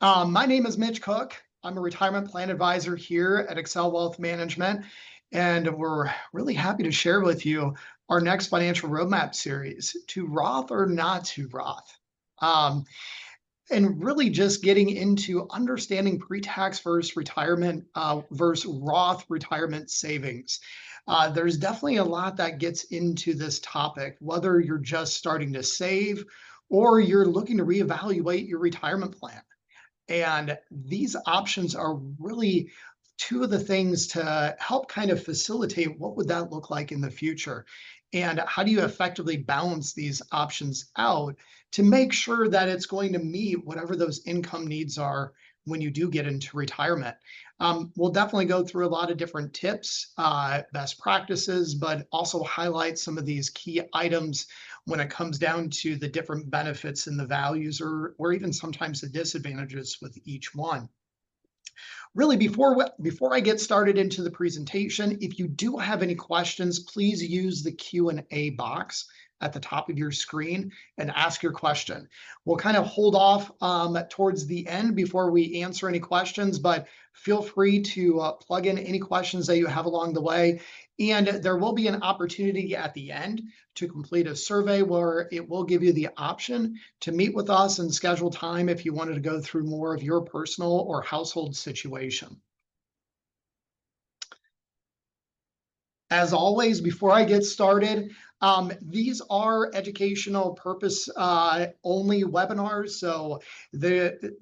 My name is Mitch Cook. I'm a retirement plan advisor here at Accel Wealth Management, and we're really happy to share with you our next financial roadmap series, to Roth or not to Roth. Um, and really just getting into understanding pre-tax versus retirement versus Roth retirement savings. There's definitely a lot that gets into this topic, whether you're just starting to save or you're looking to reevaluate your retirement plan. And these options are really two of the things to help kind of facilitate what would that look like in the future. And how do you effectively balance these options out to make sure that it's going to meet whatever those income needs are when you do get into retirement? We'll definitely go through a lot of different tips, best practices, but also highlight some of these key items when it comes down to the different benefits and the values, or even sometimes the disadvantages with each one. Really, before I get started into the presentation, if you do have any questions, please use the Q&A box at the top of your screen and ask your question. We'll kind of hold off towards the end before we answer any questions, but feel free to plug in any questions that you have along the way. And there will be an opportunity at the end to complete a survey where it will give you the option to meet with us and schedule time if you wanted to go through more of your personal or household situation. As always, before I get started, these are educational purpose only webinars. So the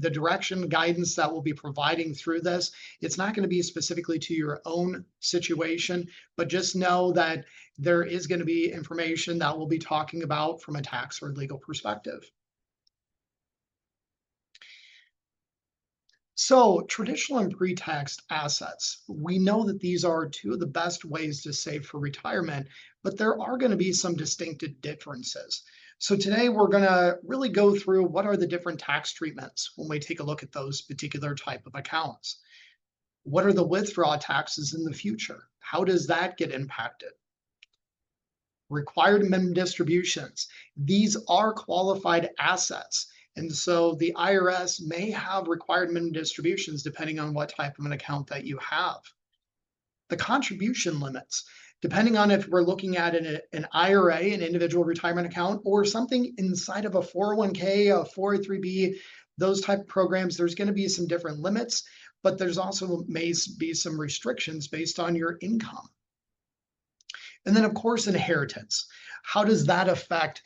direction guidance that we'll be providing through this, it's not going to be specifically to your own situation, but just know that there is going to be information that we'll be talking about from a tax or legal perspective. So traditional and pre-tax assets, we know that these are two of the best ways to save for retirement, but there are going to be some distinctive differences. So today we're going to really go through what are the different tax treatments when we take a look at those particular type of accounts. What are the withdrawal taxes in the future? How does that get impacted? Required minimum distributions. These are qualified assets. And so the IRS may have required minimum distributions depending on what type of an account that you have. The contribution limits, depending on if we're looking at an IRA, an individual retirement account, or something inside of a 401k, a 403b, those type of programs, there's going to be some different limits, but there's also may be some restrictions based on your income. And then, of course, inheritance. How does that affect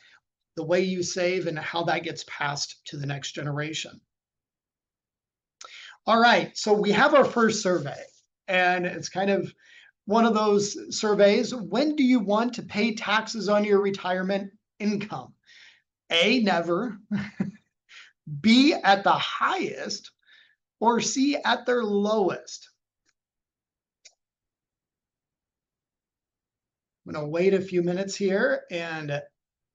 the way you save and how that gets passed to the next generation? All right, so we have our first survey, and it's kind of one of those surveys. When do you want to pay taxes on your retirement income? A, never, B, at the highest, or C, at their lowest? I'm going to wait a few minutes here and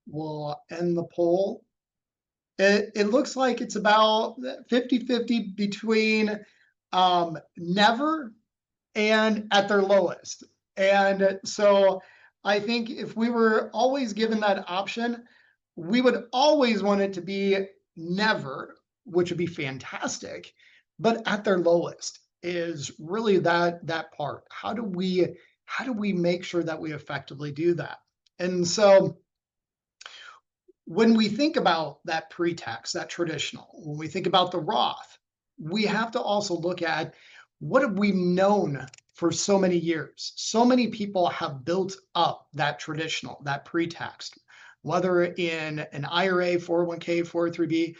we'll end the poll. It looks like it's about 50-50 between never and at their lowest. And so I think if we were always given that option, we would always want it to be never, which would be fantastic, but at their lowest is really that part. How do we make sure that we effectively do that? And so when we think about that pre-tax, that traditional, when we think about the Roth, we have to also look at what have we known for so many years. So many people have built up that traditional, that pre-tax, whether in an IRA, 401k, 403b,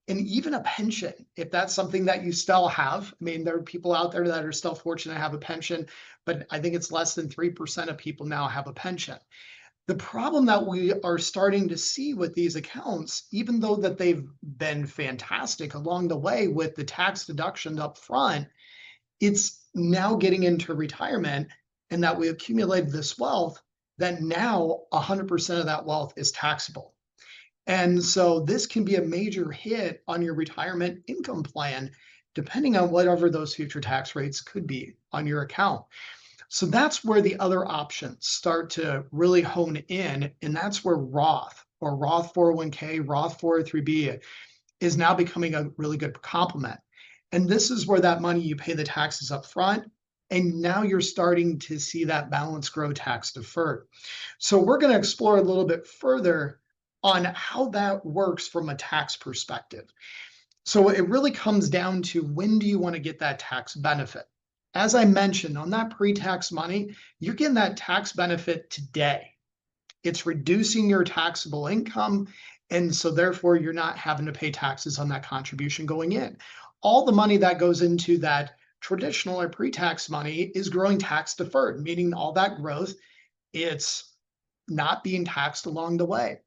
and even a pension, if that's something that you still have. I mean, there are people out there that are still fortunate to have a pension, but I think it's less than 3% of people now have a pension. The problem that we are starting to see with these accounts, even though that they've been fantastic along the way with the tax deductions up front, it's now getting into retirement and that we accumulated this wealth that now 100% of that wealth is taxable. And so this can be a major hit on your retirement income plan, depending on whatever those future tax rates could be on your account. So that's where the other options start to really hone in, and that's where Roth or Roth 401k, Roth 403b, is now becoming a really good complement. And this is where that money you pay the taxes up front, and now you're starting to see that balance grow tax deferred. So we're going to explore a little bit further on how that works from a tax perspective. So it really comes down to, when do you want to get that tax benefit? As I mentioned, on that pre-tax money, you're getting that tax benefit today. It's reducing your taxable income, and so therefore you're not having to pay taxes on that contribution going in. All the money that goes into that traditional or pre-tax money is growing tax deferred, meaning all that growth, it's not being taxed along the way.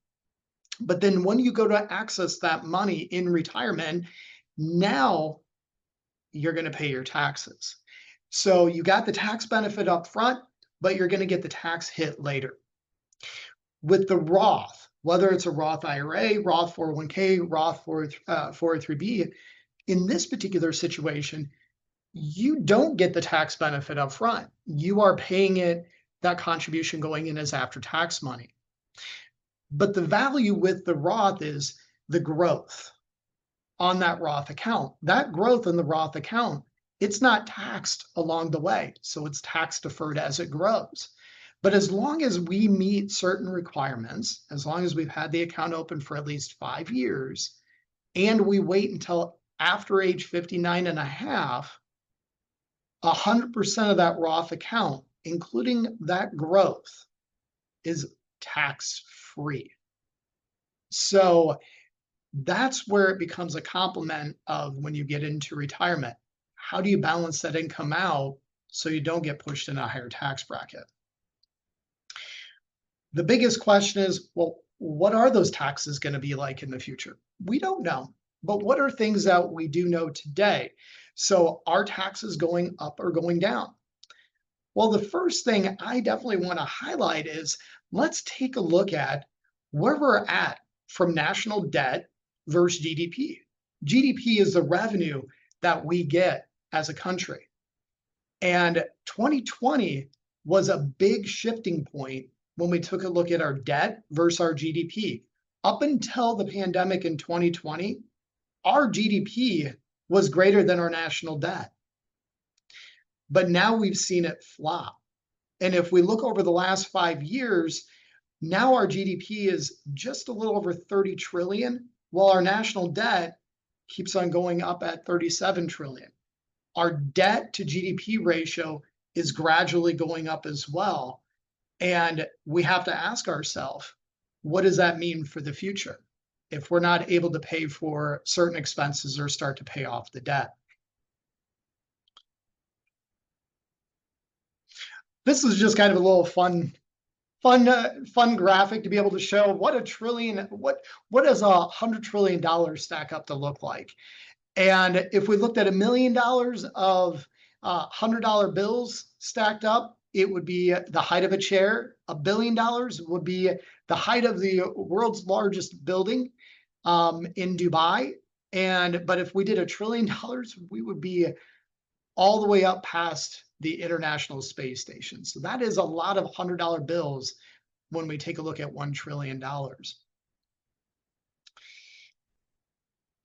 But then when you go to access that money in retirement, now you're going to pay your taxes. So you got the tax benefit up front, but you're going to get the tax hit later. With the Roth, whether it's a Roth IRA, Roth 401k, Roth 403b, in this particular situation, you don't get the tax benefit up front. You are paying it, that contribution going in as after-tax money. But the value with the Roth is the growth on that Roth account. That growth in the Roth account, it's not taxed along the way, so it's tax deferred as it grows. But as long as we meet certain requirements, as long as we've had the account open for at least 5 years, and we wait until after age 59 and a half, 100% of that Roth account, including that growth, is tax-free. So that's where it becomes a complement of, when you get into retirement, how do you balance that income out so you don't get pushed in a higher tax bracket? The biggest question is, well, what are those taxes going to be like in the future? We don't know, but what are things that we do know today? So are taxes going up or going down? Well, the first thing I definitely want to highlight is, let's take a look at where we're at from national debt versus GDP. GDP is the revenue that we get as a country. And 2020 was a big shifting point when we took a look at our debt versus our GDP. Up until the pandemic in 2020, our GDP was greater than our national debt. But now we've seen it flop. And if we look over the last 5 years, now our GDP is just a little over 30 trillion, while our national debt keeps on going up at 37 trillion. Our debt to GDP ratio is gradually going up as well. And we have to ask ourselves, what does that mean for the future if we're not able to pay for certain expenses or start to pay off the debt? This is just kind of a little fun graphic to be able to show what does $100 trillion stack up to look like. And if we looked at $1 million of $100 bills stacked up, it would be the height of a chair. $1 billion would be the height of the world's largest building in Dubai. But if we did $1 trillion, we would be all the way up past the International Space Station. So that is a lot of $100 bills when we take a look at $1 trillion.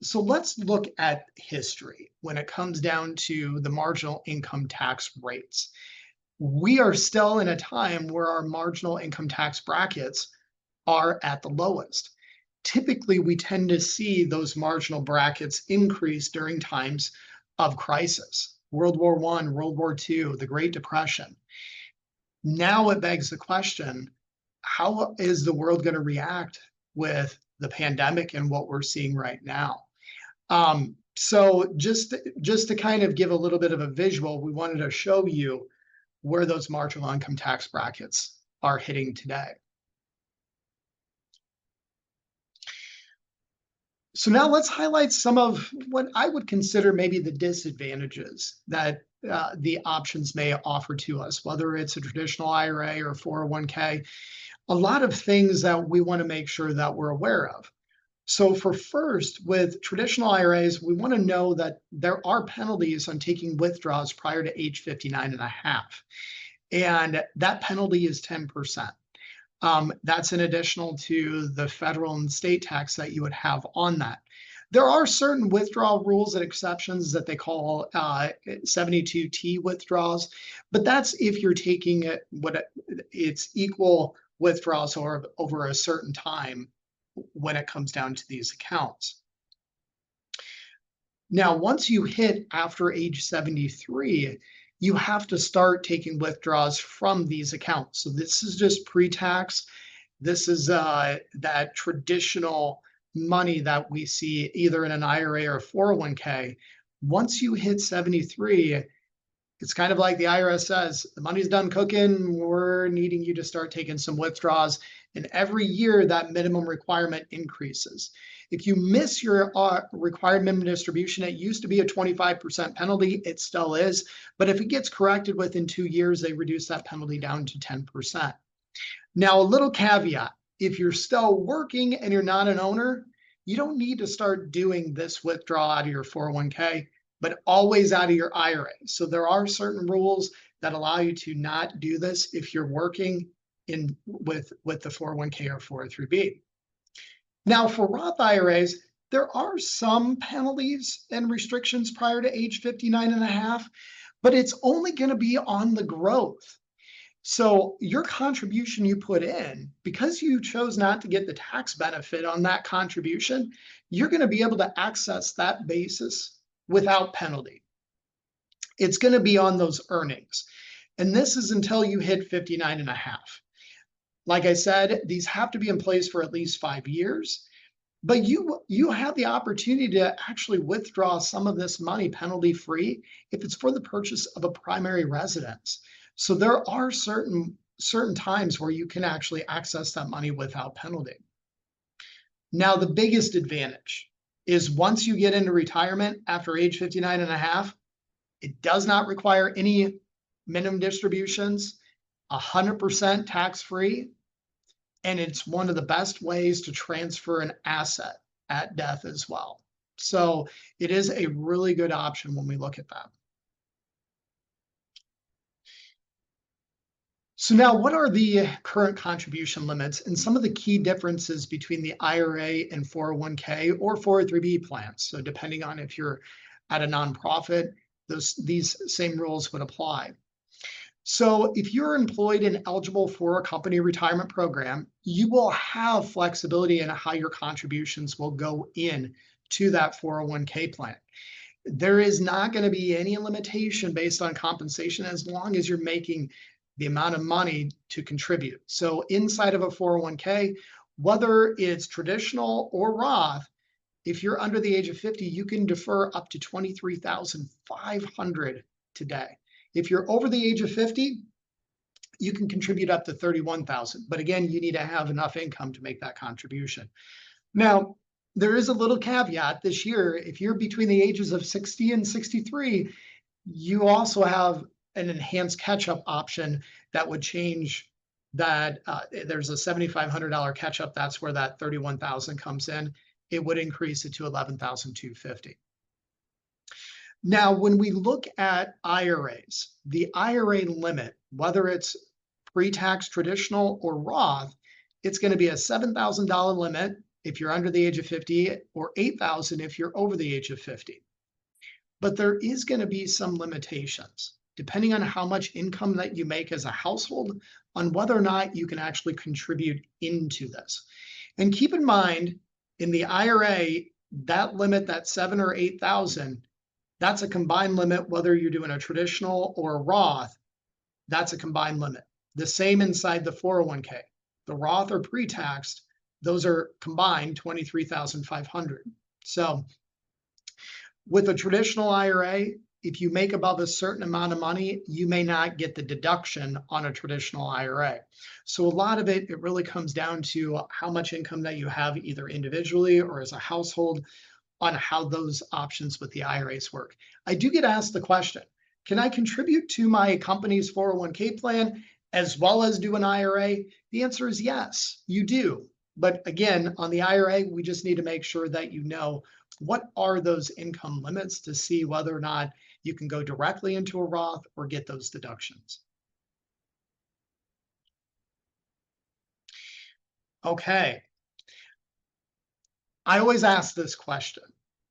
So let's look at history when it comes down to the marginal income tax rates. We are still in a time where our marginal income tax brackets are at the lowest. Typically, we tend to see those marginal brackets increase during times of crisis. World War I, World War II, the Great Depression. Now it begs the question, how is the world going to react with the pandemic and what we're seeing right now? So just to kind of give a little bit of a visual, we wanted to show you where those marginal income tax brackets are hitting today. So now let's highlight some of what I would consider maybe the disadvantages that the options may offer to us, whether it's a traditional IRA or 401k, a lot of things that we want to make sure that we're aware of. So for first, with traditional IRAs, we want to know that there are penalties on taking withdrawals prior to age 59 and a half. And that penalty is 10%. That's in additional to the federal and state tax that you would have on that. There are certain withdrawal rules and exceptions that they call 72T withdrawals, but that's if you're taking it's equal withdrawals over a certain time when it comes down to these accounts. Now, once you hit after age 73, you have to start taking withdrawals from these accounts. So this is just pre-tax. This is that traditional money that we see either in an IRA or 401k. Once you hit 73, it's kind of like the IRS says, the money's done cooking. We're needing you to start taking some withdrawals. And every year that minimum requirement increases. If you miss your required minimum distribution, it used to be a 25% penalty. It still is. But if it gets corrected within 2 years, they reduce that penalty down to 10%. Now, a little caveat, if you're still working and you're not an owner, you don't need to start doing this withdrawal out of your 401k, but always out of your IRA. So there are certain rules that allow you to not do this if you're working with the 401k or 403b. Now, for Roth IRAs, there are some penalties and restrictions prior to age 59 and a half, but it's only going to be on the growth. So your contribution you put in, because you chose not to get the tax benefit on that contribution, you're going to be able to access that basis without penalty. It's going to be on those earnings. And this is until you hit 59 and a half. Like I said, these have to be in place for at least 5 years, but you have the opportunity to actually withdraw some of this money penalty free if it's for the purchase of a primary residence. So there are certain times where you can actually access that money without penalty. Now, the biggest advantage is once you get into retirement after age 59 and a half, it does not require any minimum distributions, 100% tax-free, and it's one of the best ways to transfer an asset at death as well. So it is a really good option when we look at that. So now, what are the current contribution limits and some of the key differences between the IRA and 401k or 403b plans? So depending on if you're at a nonprofit, these same rules would apply. So if you're employed and eligible for a company retirement program, you will have flexibility in how your contributions will go in to that 401k plan. There is not going to be any limitation based on compensation as long as you're making the amount of money to contribute. So inside of a 401k, whether it's traditional or Roth, if you're under the age of 50, you can defer up to $23,500 today. If you're over the age of 50, you can contribute up to $31,000. But again, you need to have enough income to make that contribution. Now, there is a little caveat this year. If you're between the ages of 60 and 63, you also have an enhanced catch-up option that would change that. There's a $7,500 catch-up. That's where that $31,000 comes in. It would increase it to $11,250. Now, when we look at IRAs, the IRA limit, whether it's pre-tax traditional or Roth, it's going to be a $7,000 limit if you're under the age of 50 or $8,000 if you're over the age of 50. But there is going to be some limitations depending on how much income that you make as a household on whether or not you can actually contribute into this. And keep in mind, in the IRA, that limit, that 7,000 or 8,000, that's a combined limit, whether you're doing a traditional or a Roth, that's a combined limit. The same inside the 401k. The Roth or pre-taxed, those are combined 23,500. So with a traditional IRA, if you make above a certain amount of money, you may not get the deduction on a traditional IRA. So a lot of it really comes down to how much income that you have either individually or as a household on how those options with the IRAs work. I do get asked the question, can I contribute to my company's 401k plan as well as do an IRA? The answer is yes, you do. But again, on the IRA, we just need to make sure that you know what are those income limits to see whether or not you can go directly into a Roth or get those deductions. Okay. I always ask this question.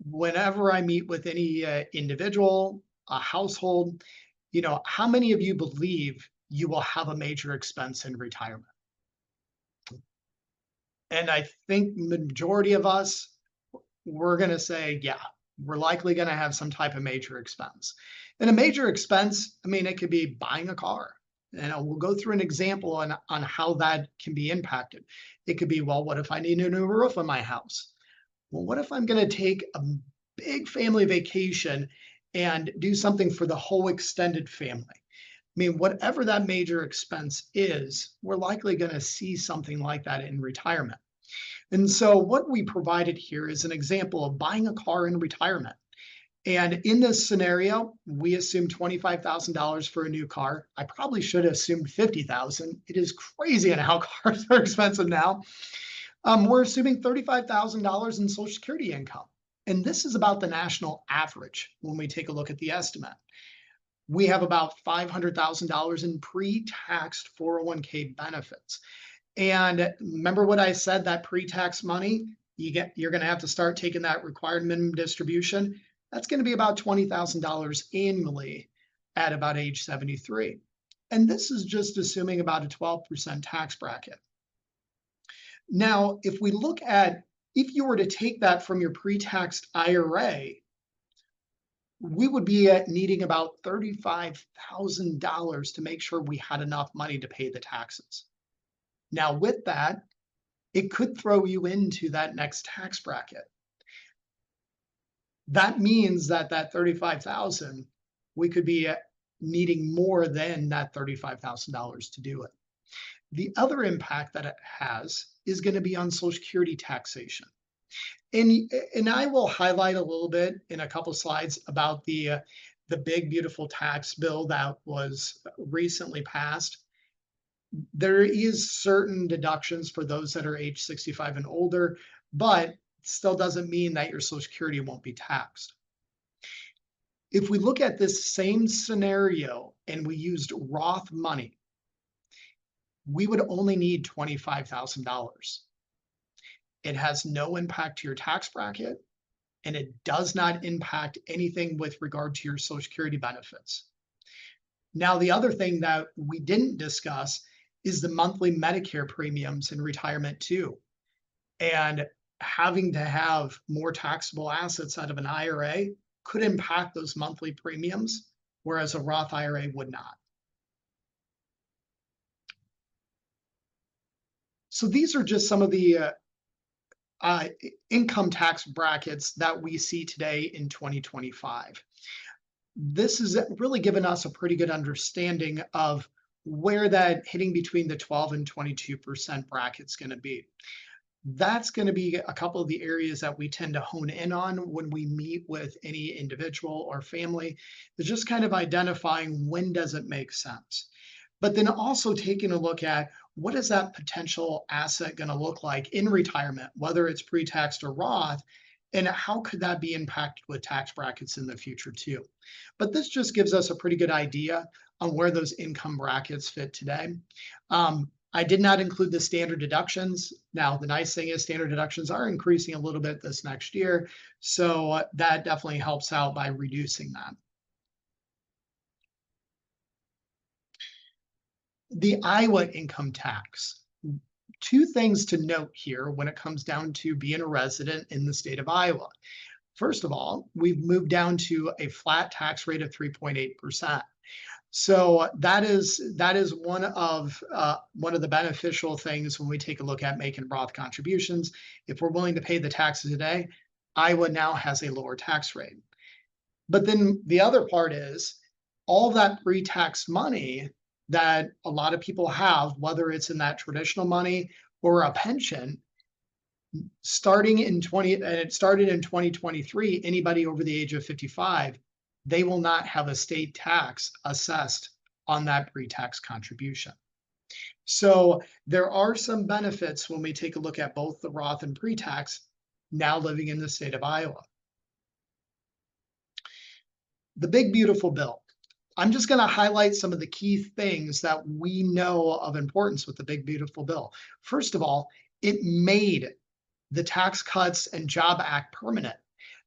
whenever I meet with any individual, a household, how many of you believe you will have a major expense in retirement? And I think majority of us, we're going to say, yeah, we're likely going to have some type of major expense. And a major expense, I mean, it could be buying a car. And we'll go through an example on how that can be impacted. It could be, well, what if I need a new roof on my house? Well, what if I'm going to take a big family vacation and do something for the whole extended family? I mean, whatever that major expense is, we're likely going to see something like that in retirement. And so, what we provided here is an example of buying a car in retirement. And in this scenario, we assumed $25,000 for a new car. I probably should have assumed 50,000. It is crazy on how cars are expensive now. We're assuming $35,000 in Social Security income. And this is about the national average when we take a look at the estimate. We have about $500,000 in pre-taxed 401k benefits. And remember what I said, that pre-tax money, you're going to have to start taking that required minimum distribution. That's going to be about $20,000 annually at about age 73. And this is just assuming about a 12% tax bracket. Now, if we look at, if you were to take that from your pre-taxed IRA, we would be needing about $35,000 to make sure we had enough money to pay the taxes. Now, with that, it could throw you into that next tax bracket. That means that 35,000, we could be needing more than that $35,000 to do it. The other impact that it has is going to be on Social Security taxation. And I will highlight a little bit in a couple slides about the big beautiful tax bill that was recently passed. There is certain deductions for those that are age 65 and older, but still doesn't mean that your Social Security won't be taxed. If we look at this same scenario and we used Roth money, we would only need $25,000. It has no impact to your tax bracket, and it does not impact anything with regard to your Social Security benefits. Now, the other thing that we didn't discuss is the monthly Medicare premiums in retirement too. And having to have more taxable assets out of an IRA could impact those monthly premiums, whereas a Roth IRA would not. So these are just some of the income tax brackets that we see today in 2025. This has really given us a pretty good understanding of where that hitting between the 12 and 22% bracket is going to be. That's going to be a couple of the areas that we tend to hone in on when we meet with any individual or family. It's just kind of identifying when does it make sense. But then also taking a look at what is that potential asset going to look like in retirement, whether it's pre-taxed or Roth, and how could that be impacted with tax brackets in the future too. But this just gives us a pretty good idea on where those income brackets fit today. I did not include the standard deductions. Now, the nice thing is standard deductions are increasing a little bit this next year, so that definitely helps out by reducing that. The Iowa income tax. Two things to note here when it comes down to being a resident in the state of Iowa. First of all, we've moved down to a flat tax rate of 3.8%. So that is one of the beneficial things when we take a look at making Roth contributions. If we're willing to pay the taxes today, Iowa now has a lower tax rate. But then the other part is all that pre-tax money that a lot of people have, whether it's in that traditional money or a pension, starting in 2023, anybody over the age of 55, they will not have a state tax assessed on that pre-tax contribution. So there are some benefits when we take a look at both the Roth and pre-tax now living in the state of Iowa. The big beautiful bill. I'm just going to highlight some of the key things that we know of importance with the big beautiful bill. First of all, it made the Tax Cuts and Job Act permanent.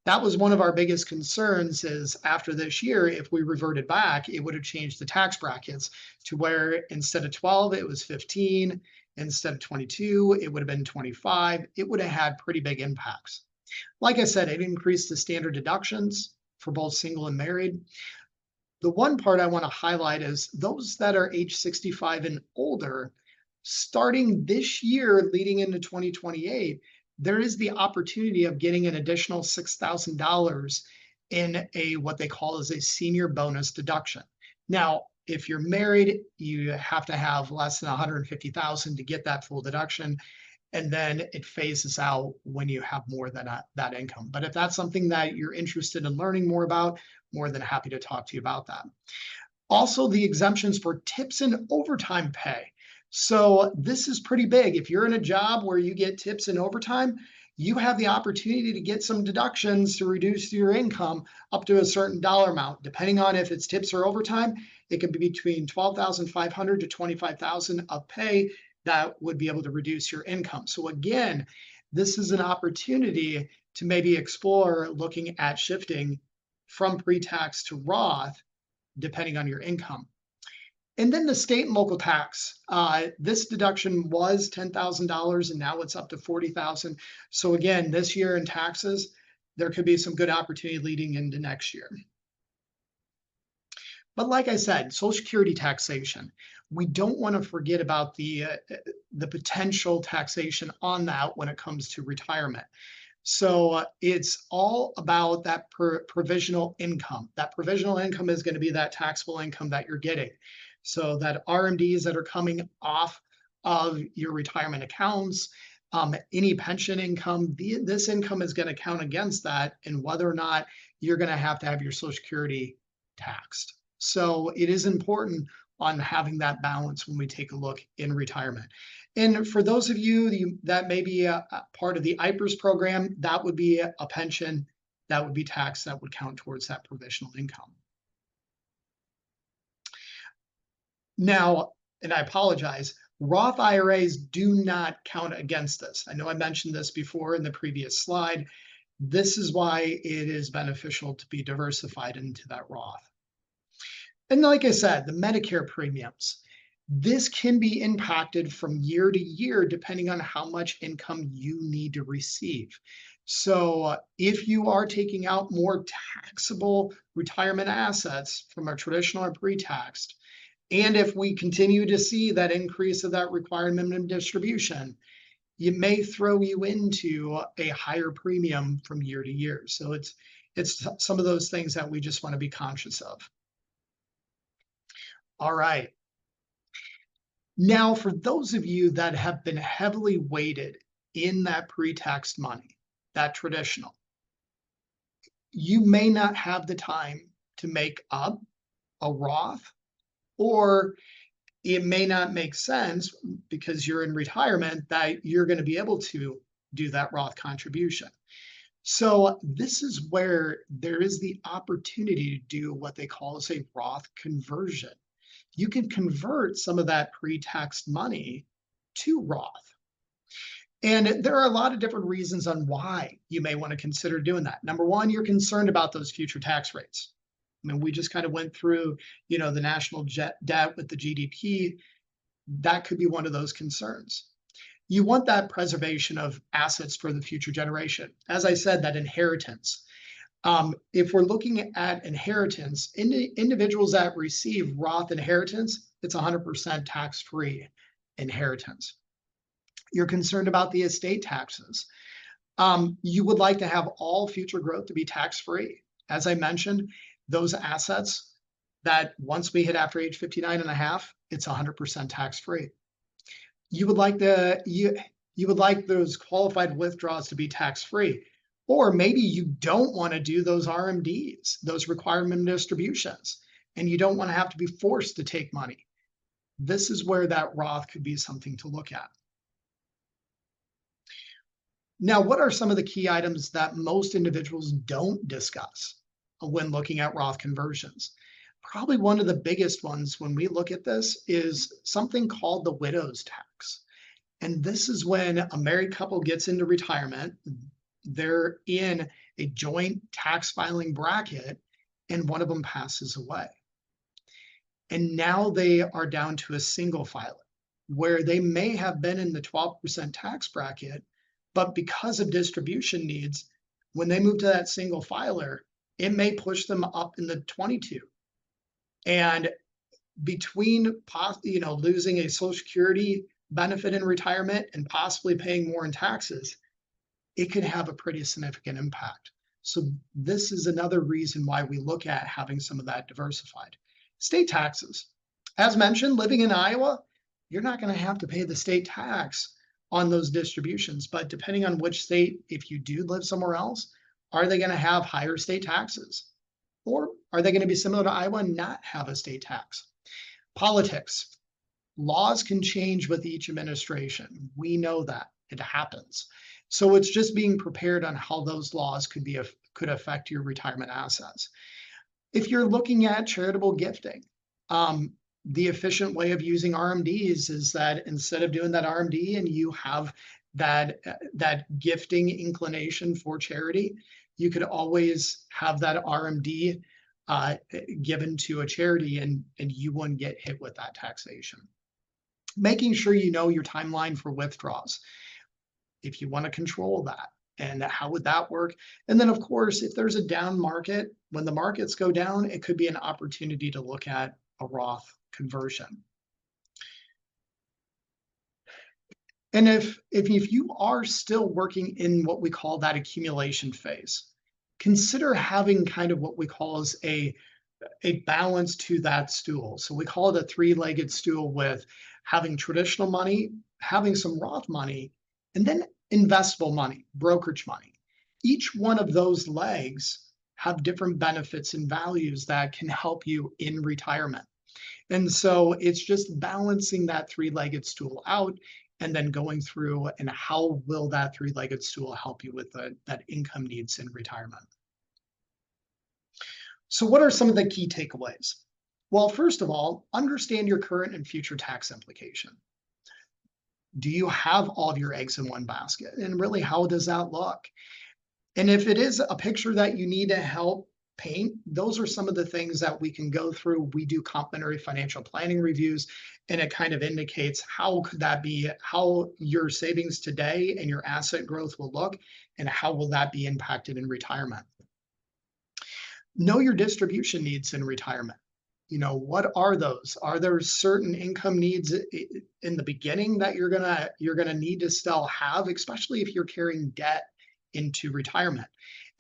That was one of our biggest concerns is after this year, if we reverted back, it would have changed the tax brackets to where instead of 12, it was 15. Instead of 22, it would have been 25. It would have had pretty big impacts. Like I said, it increased the standard deductions for both single and married. The one part I want to highlight is those that are age 65 and older, starting this year leading into 2028, there is the opportunity of getting an additional $6,000 in a what they call as a senior bonus deduction. Now, if you're married, you have to have less than 150,000 to get that full deduction, and then it phases out when you have more than that income. But if that's something that you're interested in learning more about, more than happy to talk to you about that. Also, the exemptions for tips and overtime pay. So this is pretty big. If you're in a job where you get tips and overtime, you have the opportunity to get some deductions to reduce your income up to a certain dollar amount. Depending on if it's tips or overtime, it can be between $12,500 to $25,000 of pay that would be able to reduce your income. So again, this is an opportunity to maybe explore looking at shifting from pre-tax to Roth, depending on your income. And then the state and local tax. This deduction was $10,000 and now it's up to $40,000. So again, this year in taxes, there could be some good opportunity leading into next year. But like I said, Social Security taxation, we don't want to forget about the potential taxation on that when it comes to retirement. So it's all about that provisional income. That provisional income is going to be that taxable income that you're getting. So that RMDs that are coming off of your retirement accounts, any pension income, this income is going to count against that, and whether or not you're going to have your Social Security taxed. So it is important on having that balance when we take a look in retirement. And for those of you that may be a part of the IRAs program, that would be a pension that would be taxed, that would count towards that provisional income. Now, and I apologize, Roth IRAs do not count against this. I know I mentioned this before in the previous slide. This is why it is beneficial to be diversified into that Roth. And like I said, the Medicare premiums, this can be impacted from year to year depending on how much income you need to receive. So if you are taking out more taxable retirement assets from a traditional or pre-taxed, and if we continue to see that increase of that required minimum distribution, it may throw you into a higher premium from year to year. So it's some of those things that we just want to be conscious of. All right. Now, for those of you that have been heavily weighted in that pre-taxed money, that traditional, you may not have the time to make up a Roth, or it may not make sense because you're in retirement that you're going to be able to do that Roth contribution. So this is where there is the opportunity to do what they call as a Roth conversion. You can convert some of that pre-taxed money to Roth. And there are a lot of different reasons on why you may want to consider doing that. Number one, you're concerned about those future tax rates. I mean, we just kind of went through, the national debt with the GDP. That could be one of those concerns. You want that preservation of assets for the future generation. As I said, that inheritance. If we're looking at inheritance, individuals that receive Roth inheritance, it's 100% tax-free inheritance. You're concerned about the estate taxes. You would like to have all future growth to be tax-free. As I mentioned, those assets that once we hit after age 59 and a half, it's 100% tax-free. You would like you would like those qualified withdrawals to be tax-free. Or maybe you don't want to do those RMDs, those required minimum distributions, and you don't want to have to be forced to take money. This is where that Roth could be something to look at. Now, what are some of the key items that most individuals don't discuss when looking at Roth conversions? Probably one of the biggest ones when we look at this is something called the widow's tax. And this is when a married couple gets into retirement. They're in a joint tax filing bracket and one of them passes away. And now they are down to a single filer where they may have been in the 12% tax bracket, but because of distribution needs, when they move to that single filer, it may push them up in the 22. And between losing a Social Security benefit in retirement and possibly paying more in taxes, it could have a pretty significant impact. So this is another reason why we look at having some of that diversified. State taxes. As mentioned, living in Iowa, you're not going to have to pay the state tax on those distributions, but depending on which state, if you do live somewhere else, are they going to have higher state taxes? Or are they going to be similar to Iowa and not have a state tax? Politics. Laws can change with each administration. We know that. It happens. So it's just being prepared on how those laws could affect your retirement assets. If you're looking at charitable gifting, the efficient way of using RMDs is that instead of doing that RMD and you have that gifting inclination for charity, you could always have that RMD given to a charity and you wouldn't get hit with that taxation. Making sure you know your timeline for withdrawals, if you want to control that, and how would that work? And then, of course, if there's a down market, when the markets go down, it could be an opportunity to look at a Roth conversion. And if you are still working in what we call that accumulation phase, consider having kind of what we call as a balance to that stool. So we call it a three-legged stool with having traditional money, having some Roth money, and then investable money, brokerage money. Each one of those legs have different benefits and values that can help you in retirement. And so it's just balancing that three-legged stool out and then going through and how will that three-legged stool help you with that income needs in retirement. So what are some of the key takeaways? Well, first of all, understand your current and future tax implication. Do you have all of your eggs in one basket? And really, how does that look? And if it is a picture that you need to help paint, those are some of the things that we can go through. We do complimentary financial planning reviews, and it kind of indicates how could that be, how your savings today and your asset growth will look, and how will that be impacted in retirement. Know your distribution needs in retirement. What are those? Are there certain income needs in the beginning that you're gonna need to still have, especially if you're carrying debt into retirement?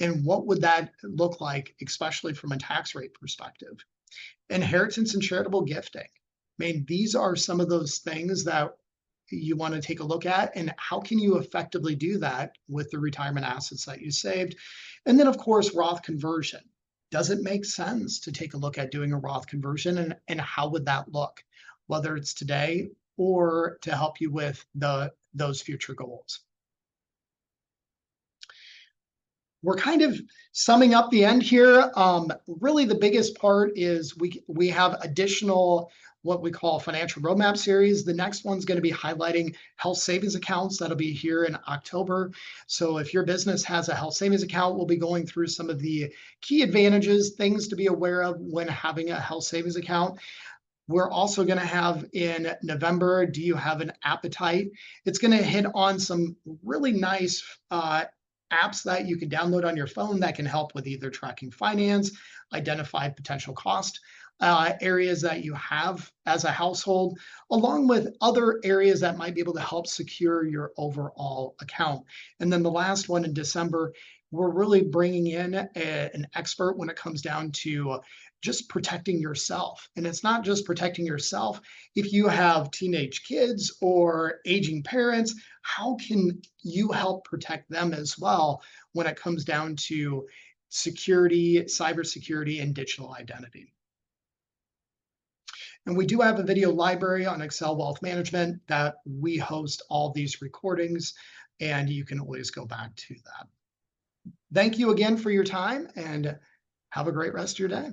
And what would that look like, especially from a tax rate perspective? Inheritance and charitable gifting. I mean, these are some of those things that you want to take a look at, and how can you effectively do that with the retirement assets that you saved? And then, of course, Roth conversion. Does it make sense to take a look at doing a Roth conversion, and how would that look, whether it's today or to help you with those future goals? We're kind of summing up the end here. Really, the biggest part is we have additional what we call financial roadmap series. The next one's going to be highlighting health savings accounts. That'll be here in October. So if your business has a health savings account, we'll be going through some of the key advantages, things to be aware of when having a health savings account. We're also going to have in November, do you have an appetite? It's going to hit on some really nice apps that you can download on your phone that can help with either tracking finance, identify potential cost areas that you have as a household, along with other areas that might be able to help secure your overall account. And then the last one in December, we're really bringing in an expert when it comes down to just protecting yourself. And it's not just protecting yourself. If you have teenage kids or aging parents, how can you help protect them as well when it comes down to security, cybersecurity, and digital identity? And we do have a video library on Accel Wealth Management that we host all these recordings, and you can always go back to that. Thank you again for your time, and have a great rest of your day.